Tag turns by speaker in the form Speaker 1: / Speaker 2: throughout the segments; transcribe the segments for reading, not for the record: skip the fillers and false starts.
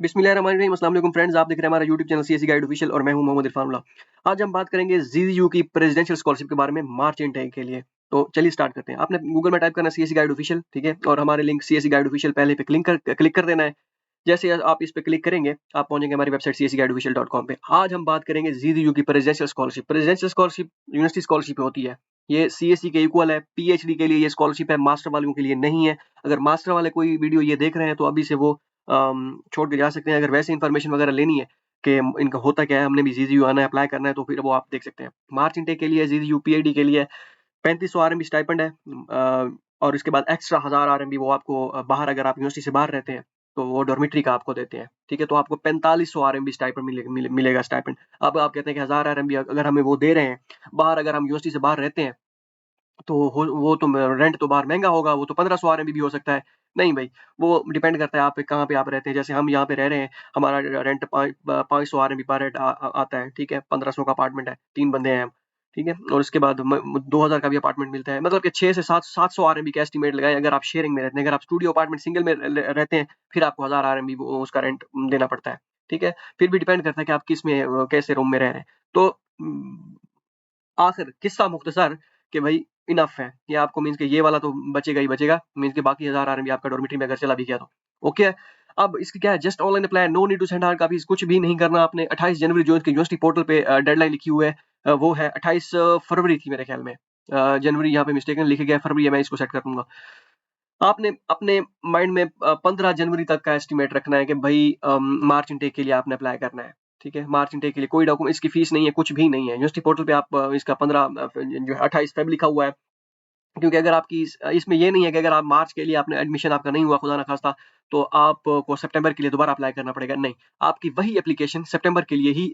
Speaker 1: बिस्मिल्लाहिर्रहमानिर्रहीम। अस्सलाम वालेकुम फ्रेंड्स, आप देख रहे हैं हमारा YouTube channel CSE guide official और मैं हूं मोहम्मद इरफान उल्लाह। आज हम बात करेंगे जीजीयू की प्रेसिडेंशियल स्कॉलरशिप के बारे में मार्च इनटेक के लिए। तो चलिए स्टार्ट करते हैं। आपने गूगल में टाइप करना है सीएसई गाइड ऑफिशियल, ठीक है, और हमारे लिंक सीएसई गाइड ऑफिशियल पहले पे क्लिक कर देना है। जैसे आप इस पे क्लिक करेंगे आप पहुंचेंगे हमारी वेबसाइट csguideofficial.com पे। आज हम बात करेंगे जीजीयू की presidential scholarship. Presidential scholarship university scholarship होती है, ये सीएसई के इक्वल है। पीएचडी के लिए ये स्कॉलरशिप है, मास्टर वालों के लिए नहीं है। अगर मास्टर वाले कोई वीडियो ये देख रहे हैं तो अभी से वो छोड़ के जा सकते हैं। अगर वैसे इन्फॉर्मेशन वगैरह लेनी है कि इनका होता क्या है, हमने भी जीजीयू आना है, अप्लाई करना है, तो फिर वो आप देख सकते हैं। मार्च इनटेक के लिए जीजीयू पीएचडी के लिए 3500 आरएमबी स्टाइपेंड है, और इसके बाद एक्स्ट्रा 1000 आरएमबी वो आपको बाहर, अगर आप यूनिवर्सिटी से बाहर रहते हैं तो वो डॉर्मिटरी का आपको देते हैं, ठीक है। तो आपको 4500 आरएमबी स्टाइपेंड मिलेगा स्टाइपेंड। अब आप कहते हैं कि 1000 आरएमबी अगर हमें वो दे रहे हैं बाहर, अगर हम यूनिवर्सिटी से बाहर रहते हैं तो वो तो रेंट तो बाहर महंगा होगा, वो तो 1500 आरएमबी भी हो सकता है। नहीं भाई, वो डिपेंड करता है आप कहाँ पे आप रहते हैं। जैसे हम यहाँ पे रह रहे हैं, हमारा रेंट 500 आरएमबी पर रेंट आता है, ठीक है। 1500 का अपार्टमेंट है, 3 बंदे हैं हम, ठीक है। और उसके बाद 2000 का भी अपार्टमेंट मिलता है, मतलब कि 6 से 700 आरएमबी का एस्टिमेट लगाएं अगर आप शेयरिंग में रहते हैं। अगर आप स्टूडियो अपार्टमेंट सिंगल में रहते हैं फिर आपको 1000 आरएमबी उसका रेंट देना पड़ता है, ठीक है। फिर भी डिपेंड करता है कि आप किस में कैसे रूम में रह रहे हैं। तो आखिर किस्सा मुख्तसर कि भाई इनफ है, ये आपको मीन्स कि ये वाला तो बचेगा ही बचेगा, मीन्स कि बाकी 1000 आरएमबी आपका डॉर्मिटरी में अगर चला भी गया तो ओके है। अब इसकी क्या है, just online apply, no need to send hard copies, कुछ भी नहीं करना आपने। 28 जनवरी जो इसकी यूनिवर्सिटी पोर्टल पे डेडलाइन लिखी हुई है, वो है 28 फरवरी थी मेरे ख्याल में। जनवरी यहाँ पे मिस्टेकन लिखा गया है, फरवरी है, मैं इसको सेट कर दूंगा। आपने अपने माइंड में 15 जनवरी तक का एस्टिमेट रखना है कि भाई मार्च इनटेक के लिए आपने अप्लाई करना है, ठीक है। मार्च इनटेक के लिए कोई डॉक्यूमेंट, इसकी फीस नहीं है, कुछ भी नहीं है। यूनिवर्सिटी पोर्टल पे आप इसका 15 जो है 28 फेब लिखा हुआ है। क्योंकि अगर आपकी इसमें ये नहीं है कि अगर आप मार्च के लिए आपने एडमिशन आपका नहीं हुआ खुदा ना खास्ता, तो आपको सितंबर के लिए दोबारा अप्लाई करना पड़ेगा। नहीं, आपकी वही एप्लीकेशन सितंबर के लिए ही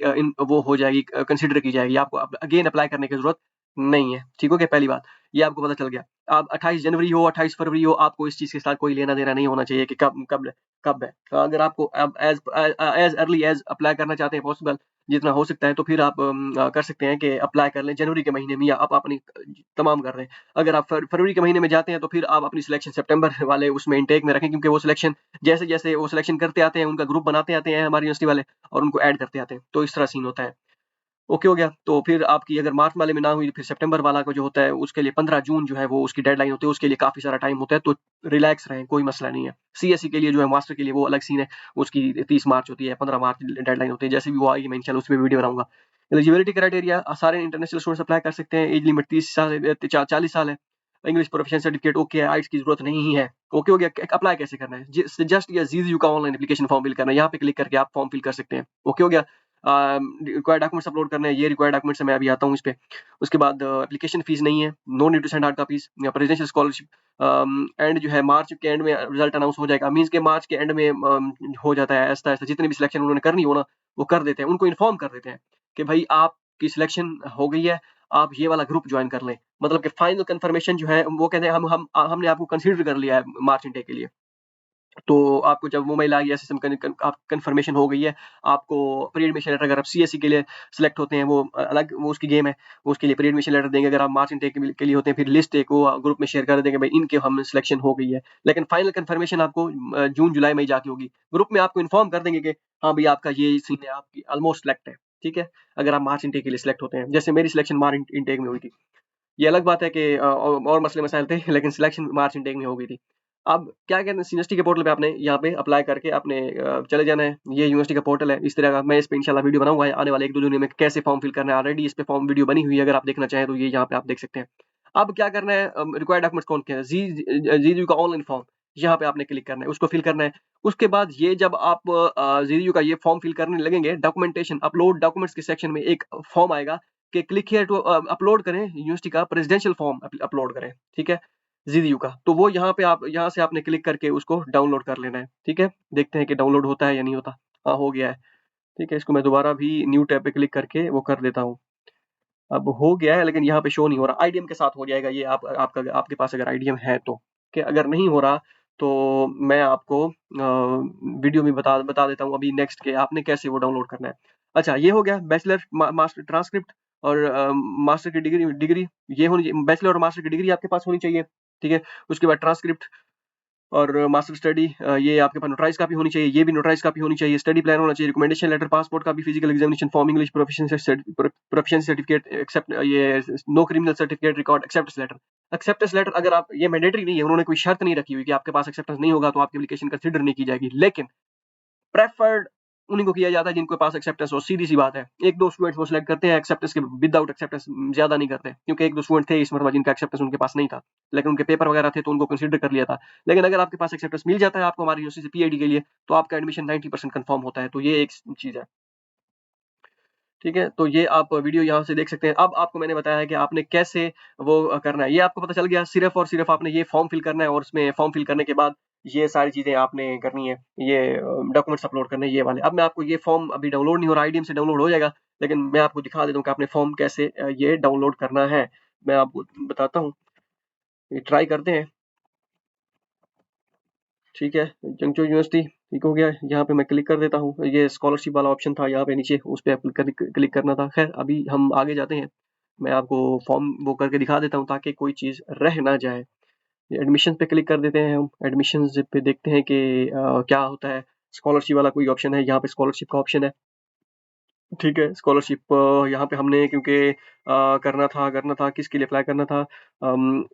Speaker 1: वो हो जाएगी, कंसिडर की जाएगी। आपको अगेन अप्लाई करने की जरूरत नहीं है, ठीक हो गया। पहली बात ये आपको पता चल गया। अब 28 जनवरी हो 28 फरवरी हो, आपको इस चीज के साथ कोई लेना देना नहीं होना चाहिए कि कब कब कब है। अगर आपको अब एज अर्ली एज अप्लाई करना चाहते हैं पॉसिबल, जितना हो सकता है, तो फिर आप कर सकते हैं कि अप्लाई कर लें जनवरी के महीने में, या आप अपनी तमाम कर रहे हैं। अगर आप फरवरी के महीने में जाते हैं तो फिर आप अपनी सिलेक्शन सितंबर वाले उसमें इनटेक में रखें, क्योंकि वो सिलेक्शन जैसे जैसे वो सिलेक्शन करते आते हैं, उनका ग्रुप बनाते आते हैं हमारी यूनिवर्सिटी वाले, और उनको ऐड करते आते हैं। तो इस तरह सीन होता है। ओके हो गया। तो फिर आपकी अगर मार्च वाले में ना हुई, फिर सितंबर वाला को जो होता है उसके लिए 15 जून जो है वो उसकी डेडलाइन होती है, उसके लिए काफी सारा टाइम होता है। तो रिलैक्स रहें, कोई मसला नहीं है। सीएससी के लिए जो है, मास्टर के लिए वो अलग सीन है, उसकी 30 मार्च होती है, 15 मार्च डेडलाइन होती है। जैसे भी वो आएगी मैं इंशाल्लाह उस पर वीडियो बनाऊंगा। एलिजिबिलिटी क्राइटेरिया, सारे इंटरनेशनल स्टूडेंट्स अप्लाई कर सकते हैं। एज लिमिट 30 साल 40 साल है। इंग्लिश प्रोफिशिएंसी सर्टिफिकेट ओके है, आइट्स की जरूरत नहीं है। ओके हो गया। अप्लाई कैसे करना है, जस्ट या जीजीयू का ऑनलाइन एप्लीकेशन फॉर्म फिल करना है, यहाँ पे क्लिक करके आप फॉर्म फिल कर सकते हैं। ओके हो गया। रिक्वायर्ड डॉक्यूमेंट्स अपलोड करने हैं, ये रिक्वायर्ड डॉक्यूमेंट्स है, मैं अभी आता हूँ इस पे। उसके बाद एप्लीकेशन फीस नहीं है, no need to send hard copies. Presidential scholarship and जो है मार्च के एंड में रिजल्ट अनाउंस हो जाएगा, मींस के मार्च के एंड में हो जाता है ऐसा ऐसा। जितने भी सिलेक्शन उन्होंने करनी हो ना, वो कर देते हैं, उनको इन्फॉर्म कर देते हैं कि भाई आपकी सिलेक्शन हो गई है, आप ये वाला ग्रुप ज्वाइन कर लें। मतलब कि फाइनल कंफर्मेशन जो है वो कहते हैं हमने आपको कंसीडर कर लिया है मार्च इनटेक के लिए। तो आपको जब वो मेल आ गया, सिस्टम आप कंफर्मेशन हो गई है, आपको प्री एडमिशन लेटर, अगर आप सीएससी के लिए सिलेक्ट होते हैं वो अलग, वो उसकी गेम है, वो उसके लिए प्री एडमिशन लेटर देंगे। अगर आप मार्च इनटेक के लिए होते हैं, फिर लिस्ट एक वो ग्रुप में शेयर कर देंगे, भाई इनके हम सिलेक्शन हो गई है। लेकिन फाइनल कंफर्मेशन आपको जून जुलाई में ही जाके होगी। ग्रुप में आपको इन्फॉर्म कर देंगे कि हाँ भाई आपका ये सीन है, आपकी ऑलमोस्ट सिलेक्ट है, ठीक है। अगर आप मार्च इनटेक के लिए सिलेक्ट होते हैं, जैसे मेरी सिलेक्शन मार्च इनटेक में हुई थी। ये अलग बात है कि और मसले मसाइल थे, लेकिन सिलेक्शन मार्च इनटेक में हो गई थी। अब क्या कहते हैं, यूनिवर्सिटी के पोर्टल पे आपने यहाँ पे अप्लाई करके आपने चले जाना है। ये यूनिवर्सिटी का पोर्टल है, इस तरह का। मैं इस पे इंशाल्लाह वीडियो बनाऊंगा आने वाले 1-2 दिनों में, कैसे फॉर्म फिल करना है। ऑलरेडी इस पे फॉर्म वीडियो बनी हुई है, अगर आप देखना चाहें तो ये यहाँ पे आप देख सकते हैं। अब क्या करना है, रिक्वायर्ड डॉक्यूमेंट्स कौन क्या है, जीयू का ऑनलाइन फॉर्म, यहाँ पे आपने क्लिक करना है, उसको फिल करना है। उसके बाद ये जब आप जीयू का ये फॉर्म फिल करने लगेंगे, डॉक्यूमेंटेशन अपलोड डॉक्यूमेंट्स के सेक्शन में एक फॉर्म आएगा कि क्लिक हियर टू अपलोड करें यूनिवर्सिटी का प्रेसिडेंशियल फॉर्म अपलोड करें, ठीक है, जीडीयू का। तो वो यहाँ पे आप, यहाँ से आपने क्लिक करके उसको डाउनलोड कर लेना है, ठीक है। देखते हैं कि डाउनलोड होता है या नहीं होता। हाँ, हो गया है, ठीक है। इसको मैं दोबारा भी न्यू टैब पे क्लिक करके वो कर देता हूँ। अब हो गया है, लेकिन यहाँ पे शो नहीं हो रहा। आईडीएम के साथ हो जाएगा ये, आपके पास अगर आईडीएम है तो। कि अगर नहीं हो रहा तो मैं आपको वीडियो में बता देता हूँ अभी नेक्स्ट के आपने कैसे वो डाउनलोड करना है। अच्छा, ये हो गया बैचलर मास्टर ट्रांसक्रिप्ट और मास्टर की डिग्री डिग्री ये होनी चाहिए। बैचलर और मास्टर की डिग्री आपके पास होनी चाहिए, ठीक है। उसके बाद ट्रांसक्रिप्ट, और मास्टर स्टडी ये आपके पास नोटराइज कापी होनी चाहिए, ये भी नोटराइज कापी होनी चाहिए, स्टडी प्लान होना चाहिए, recommendation letter, passport copy, physical examination form, English proficiency certificate, except ये no criminal certificate record, acceptance letter. Acceptance letter अगर आप, ये मैंडेटरी नहीं है, उन्होंने कोई शर्त नहीं रखी हुई कि आपके पास एक्सेप्टेंस नहीं होगा तो आपकी एप्लीकेशन कंसिडर नहीं की जाएगी, लेकिन प्रेफर्ड उन्हीं को किया जाता है जिनके पास एक्सेप्टेंस हो। सीधी सी बात है, एक दो स्टूडेंट्स वो सिलेक्ट करते हैं एक्सेप्टेंस के, विदाउट एक्सेप्टेंस ज्यादा नहीं करते, क्योंकि एक दो स्टूडेंट थे इस मरतबा जिनका एक्सेप्टेंस उनके पास नहीं था, लेकिन उनके पेपर वगैरह थे तो उनको कंसीडर कर लिया था। लेकिन अगर आपके पास एक्सेप्टेंस मिल जाता है आपको हमारी यूनिवर्सिटी से पीआईडी के लिए, तो आपका एडमिशन 90% कंफर्म होता है। तो ये एक चीज है, ठीक है। तो ये आप वीडियो यहाँ से देख सकते हैं। अब आपको मैंने बताया है कि आपने कैसे वो करना है, ये आपको पता चल गया। सिर्फ और सिर्फ आपने ये फॉर्म फिल करना है, और उसमें फॉर्म फिल करने के बाद ये सारी चीजें आपने करनी है, ये डॉक्यूमेंट्स अपलोड करने हैं, ये वाले। अब मैं आपको, ये फॉर्म अभी डाउनलोड नहीं हो रहा, आईडीएम से डाउनलोड हो जाएगा, लेकिन मैं आपको दिखा देता हूँ कि आपने फॉर्म कैसे ये डाउनलोड करना है। मैं आपको बताता हूँ, ये ट्राई करते हैं, ठीक है। चंगचो यूनिवर्सिटी ठीक हो गया। यहाँ पे मैं क्लिक कर देता हूँ, ये स्कॉलरशिप वाला ऑप्शन था यहाँ पे नीचे, उस पर क्लिक करना था। खैर अभी हम आगे जाते हैं, मैं आपको फॉर्म वो करके दिखा देता हूँ ताकि कोई चीज़ रह ना जाए। एडमिशन पे क्लिक कर देते हैं हम, एडमिशन पे देखते हैं कि क्या होता है। स्कॉलरशिप वाला कोई ऑप्शन है, यहाँ पे स्कॉलरशिप का ऑप्शन है, ठीक है। स्कॉलरशिप यहाँ पे हमने क्योंकि करना था किसके लिए अप्लाई करना था, अम,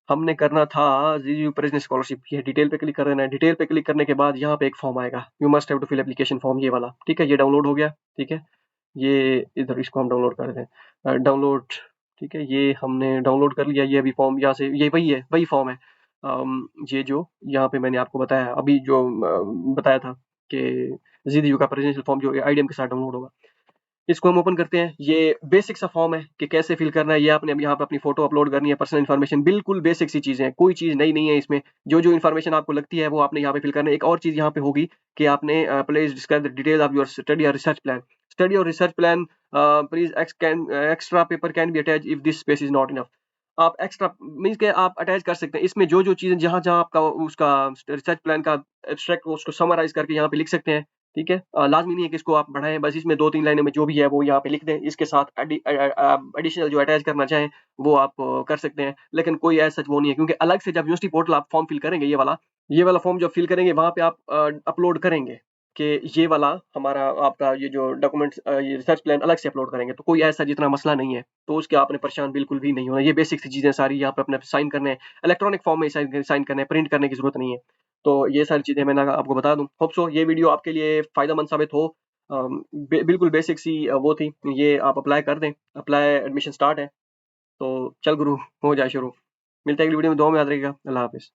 Speaker 1: हमने करना था जीयू प्रेजेंट स्कॉलरशिप। ये डिटेल पे क्लिक कर देना है। डिटेल पे क्लिक करने के बाद यहाँ पे एक फॉर्म आएगा, you must have to fill application form, ये वाला, ठीक है। ये डाउनलोड हो गया, ठीक है। ये इधर इसको हम डाउनलोड कर दें, डाउनलोड, ठीक है। ये हमने डाउनलोड कर लिया, ये अभी फॉर्म यहाँ से, ये वही है, वही फॉर्म है। ये जो यहाँ पे मैंने आपको बताया अभी, जो बताया था कि जीयू का प्रेजेंशियल फॉर्म जो आईडीएम के साथ डाउनलोड होगा, इसको हम ओपन करते हैं। ये बेसिक सा फॉर्म है कि कैसे फिल करना है। ये आपने अब यहाँ पे अपनी फोटो अपलोड करनी है, पर्सनल इन्फॉर्मेशन, बिल्कुल बेसिक सी चीजें हैं, कोई चीज नई नहीं है इसमें। जो जो इन्फॉर्मेशन आपको लगती है वो आपने यहाँ पे फिल करना है। एक और चीज यहाँ पे होगी कि आपने please describe the detail of your study और रिसर्च प्लान। स्टडी और research plan, please extra paper can be attach if this space is not enough. आप एक्स्ट्रा मीन्स के आप अटैच कर सकते हैं इसमें जो जो चीजें, जहां जहां आपका उसका रिसर्च प्लान का एब्स्ट्रैक्ट उसको समराइज करके यहाँ पे लिख सकते हैं, ठीक है। लाज़मी नहीं है कि इसको आप बढ़ाएँ, बस इसमें 2-3 लाइनों में जो भी है वो यहाँ पे लिख दें। इसके साथ एडिशनल जो अटैच करना चाहें वो आप कर सकते हैं। लेकिन कोई एज़ सच वो नहीं है, क्योंकि अलग से जब यूनिवर्सिटी पोर्टल आप फॉर्म फिल करेंगे, ये वाला फॉर्म जब फिल करेंगे वहाँ पे आप अपलोड करेंगे कि ये वाला हमारा आपका ये जो डॉक्यूमेंट्स ये रिसर्च प्लान अलग से अपलोड करेंगे, तो कोई ऐसा जितना मसला नहीं है। तो उसके आपने परेशान बिल्कुल भी नहीं होना। ये बेसिक सी चीज़ें सारी यहाँ पे अपने साइन करने हैं, इलेक्ट्रॉनिक फॉर्म में साइन करने हैं, प्रिंट करने की ज़रूरत नहीं है। तो ये सारी चीज़ें मैंने आपको बता दूँ। होप सो ये वीडियो आपके लिए फ़ायदेमंद साबित हो। बिल्कुल बेसिक सी वो थी। ये आप अप्लाई कर दें, अप्लाई एडमिशन स्टार्ट है। तो चल गुरु, हो जाए शुरू। मिलते हैं अगली वीडियो में, दुआ में याद रखिएगा। अल्लाह हाफ़िज़।